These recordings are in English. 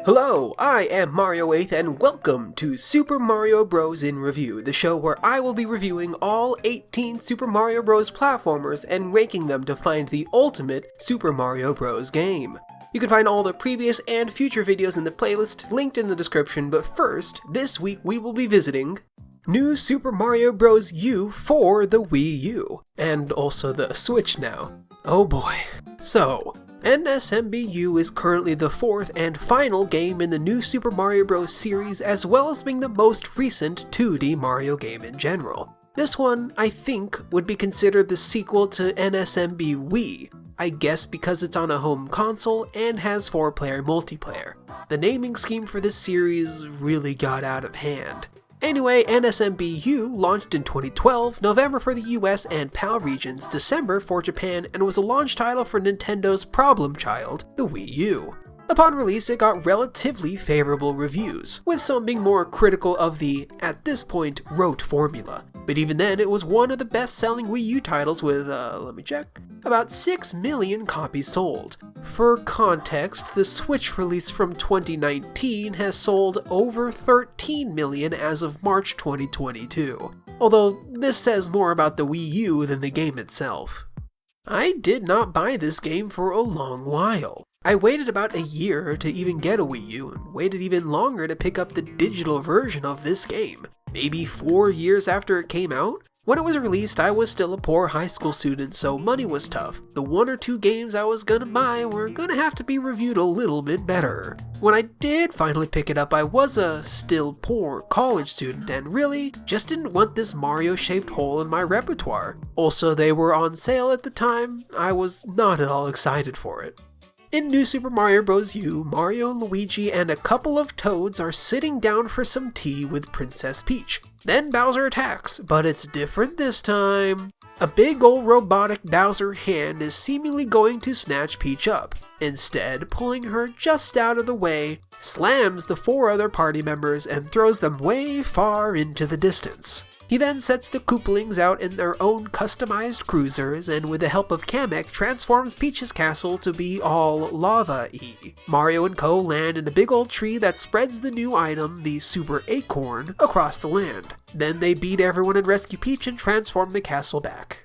Hello, I am Mario8th and welcome to Super Mario Bros. In Review, the show where I will be reviewing all 18 Super Mario Bros. Platformers and ranking them to find the ultimate Super Mario Bros. Game. You can find all the previous and future videos in the playlist linked in the description, but first, this week we will be visiting New Super Mario Bros. U for the Wii U, and also the Switch now. Oh boy. So, NSMBU is currently the fourth and final game in the new Super Mario Bros. Series, as well as being the most recent 2D Mario game in general. This one, I think, would be considered the sequel to NSMB Wii, I guess because it's on a home console and has 4-player multiplayer. The naming scheme for this series really got out of hand. Anyway, NSMBU launched in 2012, November for the US and PAL regions, December for Japan, and was a launch title for Nintendo's problem child, the Wii U. Upon release, it got relatively favorable reviews, with some being more critical of the, at this point, rote formula. But even then, it was one of the best-selling Wii U titles with, about 6 million copies sold. For context, the Switch release from 2019 has sold over 13 million as of March 2022. Although, this says more about the Wii U than the game itself. I did not buy this game for a long while. I waited about a year to even get a Wii U, and waited even longer to pick up the digital version of this game. Maybe 4 years after it came out? When it was released, I was still a poor high school student, so money was tough. The 1 or 2 games I was gonna buy were gonna have to be reviewed a little bit better. When I did finally pick it up, I was a still poor college student and really just didn't want this Mario-shaped hole in my repertoire. Also, they were on sale at the time. I was not at all excited for it. In New Super Mario Bros. U, Mario, Luigi, and a couple of Toads are sitting down for some tea with Princess Peach. Then Bowser attacks, but it's different this time. A big old robotic Bowser hand is seemingly going to snatch Peach up. Instead, pulling her just out of the way, slams the 4 other party members and throws them way far into the distance. He then sets the Koopalings out in their own customized cruisers, and with the help of Kamek, transforms Peach's castle to be all lava-y. Mario and Co. land in a big old tree that spreads the new item, the Super Acorn, across the land. Then they beat everyone and rescue Peach and transform the castle back.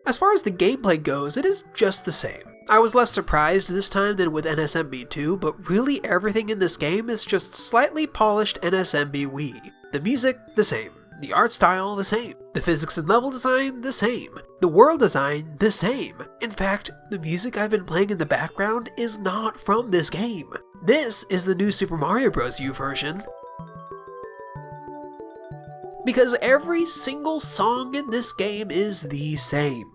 As far as the gameplay goes, it is just the same. I was less surprised this time than with NSMB2, but really everything in this game is just slightly polished NSMB Wii. The music, the same. The art style, the same. The physics and level design, the same. The world design, the same. In fact, the music I've been playing in the background is not from this game. This is the new Super Mario Bros. U version. Because every single song in this game is the same.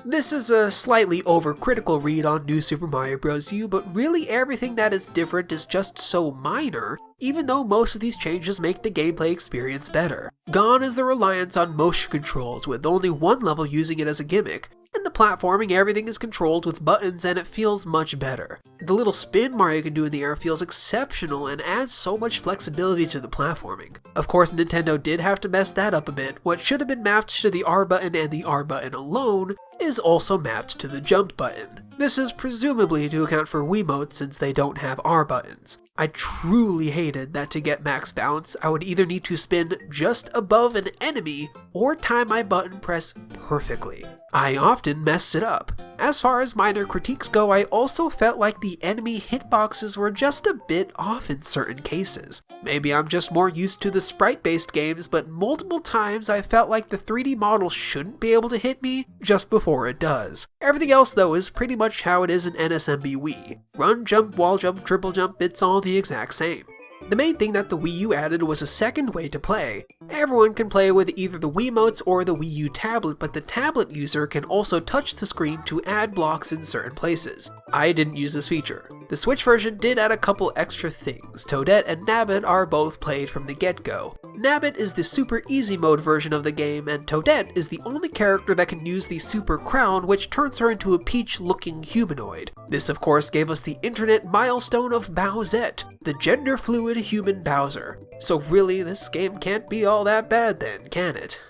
This is a slightly overcritical read on New Super Mario Bros. U, but really everything that is different is just so minor, even though most of these changes make the gameplay experience better. Gone is the reliance on motion controls, with only one level using it as a gimmick. In the platforming, everything is controlled with buttons and it feels much better. The little spin Mario can do in the air feels exceptional and adds so much flexibility to the platforming. Of course, Nintendo did have to mess that up a bit. What should have been mapped to the R button and the R button alone is also mapped to the jump button. This is presumably to account for Wiimotes since they don't have R buttons. I truly hated that to get max bounce, I would either need to spin just above an enemy or time my button press perfectly. I often messed it up. As far as minor critiques go, I also felt like the enemy hitboxes were just a bit off in certain cases. Maybe I'm just more used to the sprite-based games, but multiple times I felt like the 3D model shouldn't be able to hit me just before it does. Everything else though is pretty much how it is in NSMB Wii. Run, jump, wall jump, triple jump, it's all the exact same. The main thing that the Wii U added was a second way to play. Everyone can play with either the Wiimotes or the Wii U tablet, but the tablet user can also touch the screen to add blocks in certain places. I didn't use this feature. The Switch version did add a couple extra things. Toadette and Nabbit are both played from the get-go. Nabbit is the super easy mode version of the game, and Toadette is the only character that can use the Super Crown, which turns her into a Peach-looking humanoid. This of course gave us the internet milestone of Bowsette, the gender-fluid human Bowser. So really, this game can't be all that bad then, can it?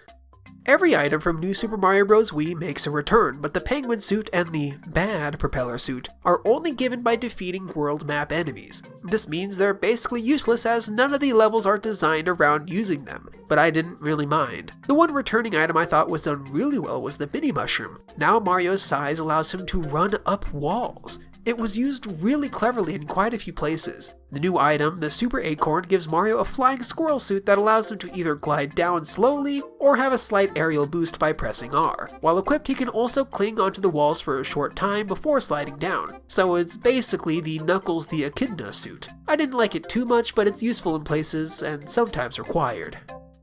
Every item from New Super Mario Bros. Wii makes a return, but the penguin suit and the bad propeller suit are only given by defeating world map enemies. This means they're basically useless as none of the levels are designed around using them, but I didn't really mind. The one returning item I thought was done really well was the mini mushroom. Now Mario's size allows him to run up walls. It was used really cleverly in quite a few places. The new item, the Super Acorn, gives Mario a flying squirrel suit that allows him to either glide down slowly or have a slight aerial boost by pressing R. While equipped, he can also cling onto the walls for a short time before sliding down, so it's basically the Knuckles the Echidna suit. I didn't like it too much, but it's useful in places and sometimes required.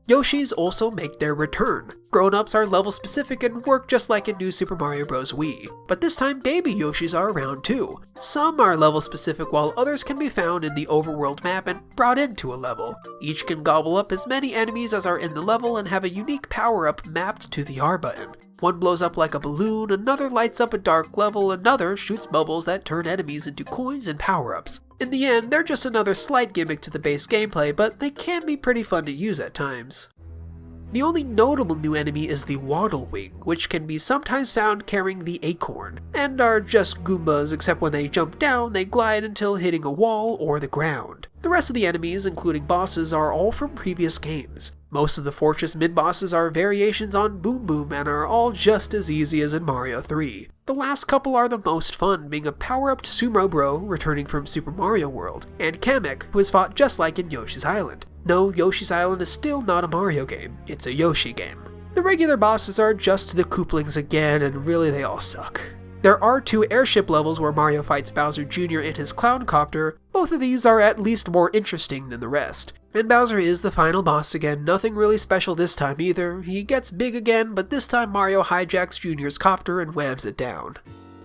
Yoshis also make their return. Grown-ups are level specific and work just like in New Super Mario Bros. Wii, but this time baby Yoshis are around too. Some are level specific while others can be found in the overworld map and brought into a level. Each can gobble up as many enemies as are in the level and have a unique power-up mapped to the R button. One blows up like a balloon, another lights up a dark level, another shoots bubbles that turn enemies into coins and power-ups. In the end, they're just another slight gimmick to the base gameplay, but they can be pretty fun to use at times. The only notable new enemy is the Waddle Wing, which can be sometimes found carrying the Acorn, and are just Goombas except when they jump down, they glide until hitting a wall or the ground. The rest of the enemies, including bosses, are all from previous games. Most of the Fortress mid-bosses are variations on Boom Boom and are all just as easy as in Mario 3. The last couple are the most fun, being a power-upped Sumo Bro returning from Super Mario World, and Kamek, who is fought just like in Yoshi's Island. No, Yoshi's Island is still not a Mario game, it's a Yoshi game. The regular bosses are just the Koopalings again, and really they all suck. There are 2 airship levels where Mario fights Bowser Jr. in his clown copter. Both of these are at least more interesting than the rest. And Bowser is the final boss again, nothing really special this time either. He gets big again, but this time Mario hijacks Jr.'s copter and whams it down.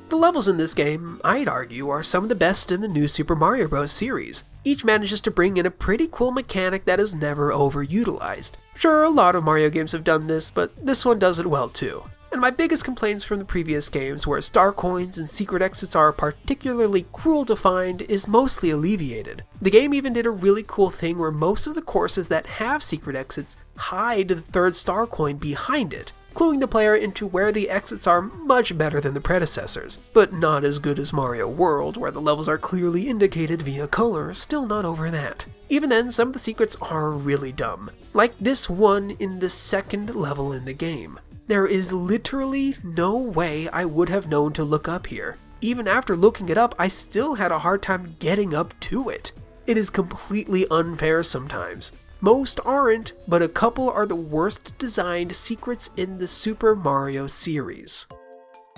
The levels in this game, I'd argue, are some of the best in the New Super Mario Bros. Series. Each manages to bring in a pretty cool mechanic that is never overutilized. Sure, a lot of Mario games have done this, but this one does it well too. And my biggest complaints from the previous games, where star coins and secret exits are particularly cruel to find, is mostly alleviated. The game even did a really cool thing where most of the courses that have secret exits hide the 3rd star coin behind it, cluing the player into where the exits are much better than the predecessors, but not as good as Mario World, where the levels are clearly indicated via color. Still not over that. Even then, some of the secrets are really dumb, like this one in the 2nd level in the game. There is literally no way I would have known to look up here. Even after looking it up, I still had a hard time getting up to it. It is completely unfair sometimes. Most aren't, but a couple are the worst designed secrets in the Super Mario series.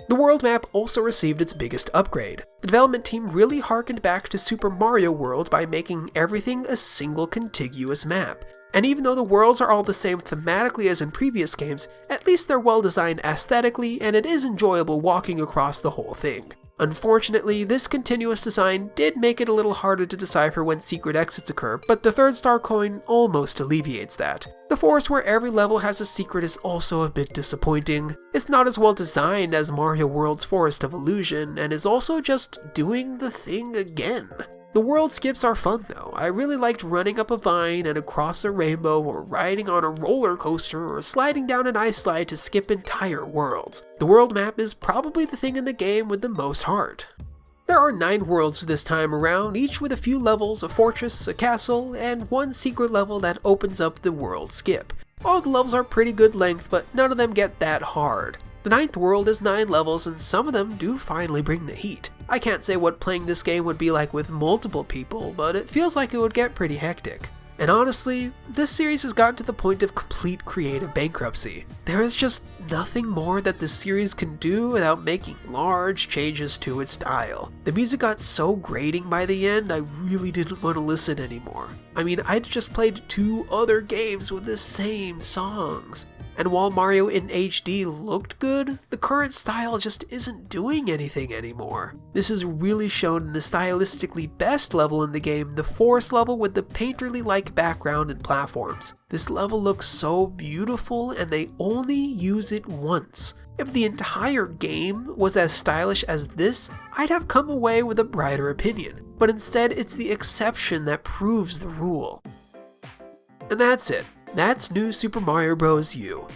The world map also received its biggest upgrade. The development team really harkened back to Super Mario World by making everything a single contiguous map. And even though the worlds are all the same thematically as in previous games, at least they're well designed aesthetically, and it is enjoyable walking across the whole thing. Unfortunately, this continuous design did make it a little harder to decipher when secret exits occur, but the 3rd star coin almost alleviates that. The forest where every level has a secret is also a bit disappointing. It's not as well designed as Mario World's Forest of Illusion, and is also just doing the thing again. The world skips are fun though. I really liked running up a vine and across a rainbow, or riding on a roller coaster, or sliding down an ice slide to skip entire worlds. The world map is probably the thing in the game with the most heart. There are 9 worlds this time around, each with a few levels, a fortress, a castle, and one secret level that opens up the world skip. All the levels are pretty good length, but none of them get that hard. The 9th world is 9 levels, and some of them do finally bring the heat. I can't say what playing this game would be like with multiple people, but it feels like it would get pretty hectic. And honestly, this series has gotten to the point of complete creative bankruptcy. There is just nothing more that this series can do without making large changes to its style. The music got so grating by the end, I really didn't want to listen anymore. I mean, I'd just played 2 other games with the same songs. And while Mario in HD looked good, the current style just isn't doing anything anymore. This is really shown in the stylistically best level in the game, the forest level with the painterly-like background and platforms. This level looks so beautiful, and they only use it once. If the entire game was as stylish as this, I'd have come away with a brighter opinion. But instead, it's the exception that proves the rule. And that's it. That's New Super Mario Bros. U.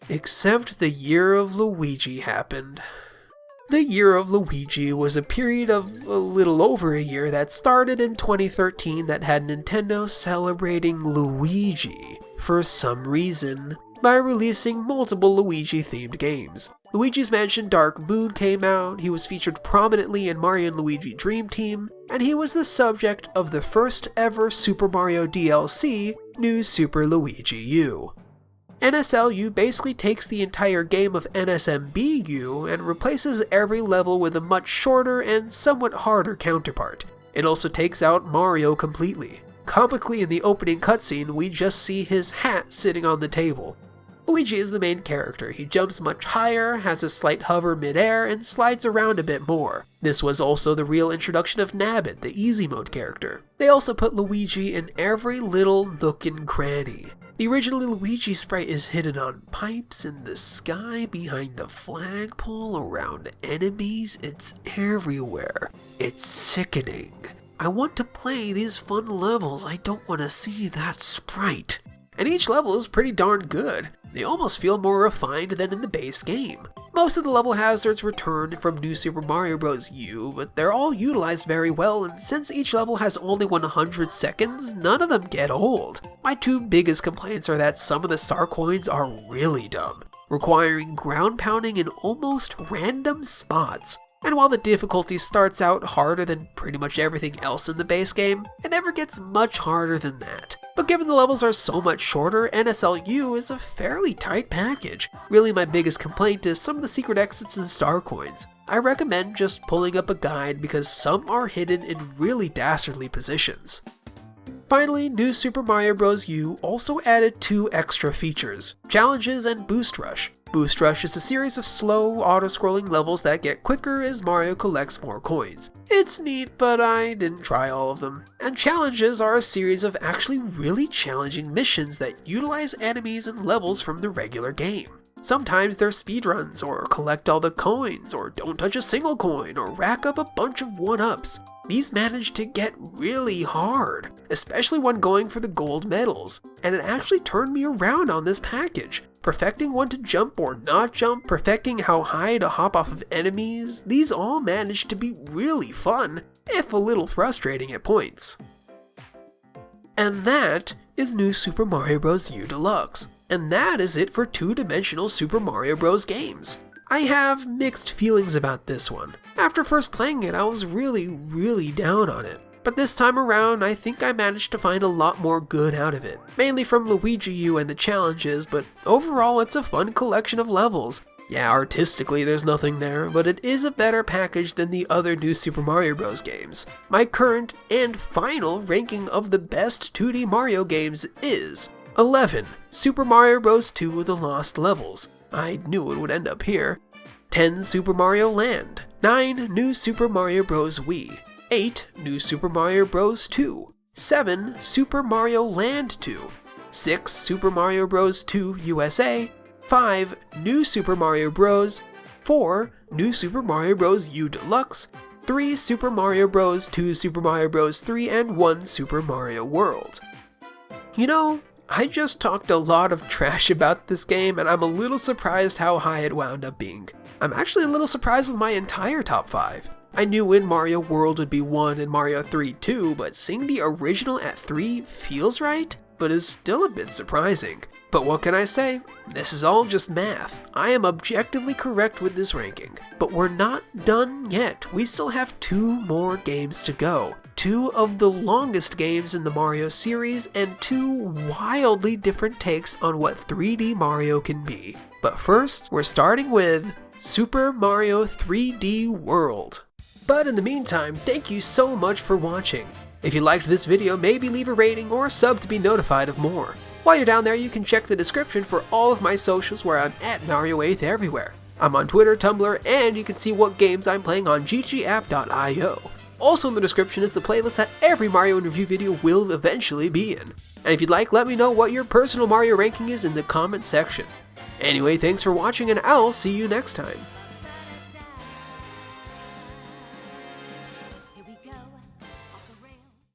Except the Year of Luigi happened. The Year of Luigi was a period of a little over a year that started in 2013 that had Nintendo celebrating Luigi for some reason by releasing multiple Luigi-themed games. Luigi's Mansion Dark Moon came out, he was featured prominently in Mario & Luigi Dream Team, and he was the subject of the first ever Super Mario DLC, New Super Luigi U. NSLU basically takes the entire game of NSMBU and replaces every level with a much shorter and somewhat harder counterpart. It also takes out Mario completely. Comically, in the opening cutscene, we just see his hat sitting on the table. Luigi is the main character. He jumps much higher, has a slight hover mid-air, and slides around a bit more. This was also the real introduction of Nabbit, the easy mode character. They also put Luigi in every little nook and cranny. The original Luigi sprite is hidden on pipes in the sky, behind the flagpole, around enemies. It's everywhere. It's sickening. I want to play these fun levels. I don't want to see that sprite. And each level is pretty darn good. They almost feel more refined than in the base game. Most of the level hazards return from New Super Mario Bros. U, but they're all utilized very well, and since each level has only 100 seconds, none of them get old. My two biggest complaints are that some of the star coins are really dumb, requiring ground pounding in almost random spots. And while the difficulty starts out harder than pretty much everything else in the base game, it never gets much harder than that. But given the levels are so much shorter, NSLU is a fairly tight package. Really, my biggest complaint is some of the secret exits and star coins. I recommend just pulling up a guide because some are hidden in really dastardly positions. Finally, New Super Mario Bros. U also added 2 extra features, challenges and Boost Rush. Boost Rush is a series of slow, auto-scrolling levels that get quicker as Mario collects more coins. It's neat, but I didn't try all of them. And challenges are a series of actually really challenging missions that utilize enemies and levels from the regular game. Sometimes they're speedruns, or collect all the coins, or don't touch a single coin, or rack up a bunch of 1-ups. These manage to get really hard, especially when going for the gold medals, and it actually turned me around on this package. Perfecting when to jump or not jump, perfecting how high to hop off of enemies, these all managed to be really fun, if a little frustrating at points. And that is New Super Mario Bros. U Deluxe. And that is it for two-dimensional Super Mario Bros. Games. I have mixed feelings about this one. After first playing it, I was really down on it. But this time around, I think I managed to find a lot more good out of it. Mainly from Luigi U and the challenges, but overall it's a fun collection of levels. Yeah, artistically there's nothing there, but it is a better package than the other New Super Mario Bros. Games. My current and final ranking of the best 2D Mario games is 11. Super Mario Bros. 2 The Lost Levels. I knew it would end up here. 10. Super Mario Land. 9. New Super Mario Bros. Wii. 8. New Super Mario Bros. 2. 7. Super Mario Land 2. 6. Super Mario Bros. 2 USA. 5. New Super Mario Bros. 4. New Super Mario Bros. U Deluxe. 3. Super Mario Bros. 2 Super Mario Bros. 3, and 1 Super Mario World. You know, I just talked a lot of trash about this game, and I'm a little surprised how high it wound up being. I'm actually a little surprised with my entire top 5. I knew in Mario World would be 1 and Mario 3 2, but seeing the original at 3 feels right, but is still a bit surprising. But what can I say? This is all just math. I am objectively correct with this ranking. But we're not done yet. We still have 2 more games to go. 2 of the longest games in the Mario series, and 2 wildly different takes on what 3D Mario can be. But first, we're starting with Super Mario 3D World. But in the meantime, thank you so much for watching. If you liked this video, maybe leave a rating or sub to be notified of more. While you're down there, you can check the description for all of my socials where I'm at Mario8th everywhere. I'm on Twitter, Tumblr, and you can see what games I'm playing on ggApp.io. Also in the description is the playlist that every Mario in Review video will eventually be in. And if you'd like, let me know what your personal Mario ranking is in the comment section. Anyway, thanks for watching, and I'll see you next time.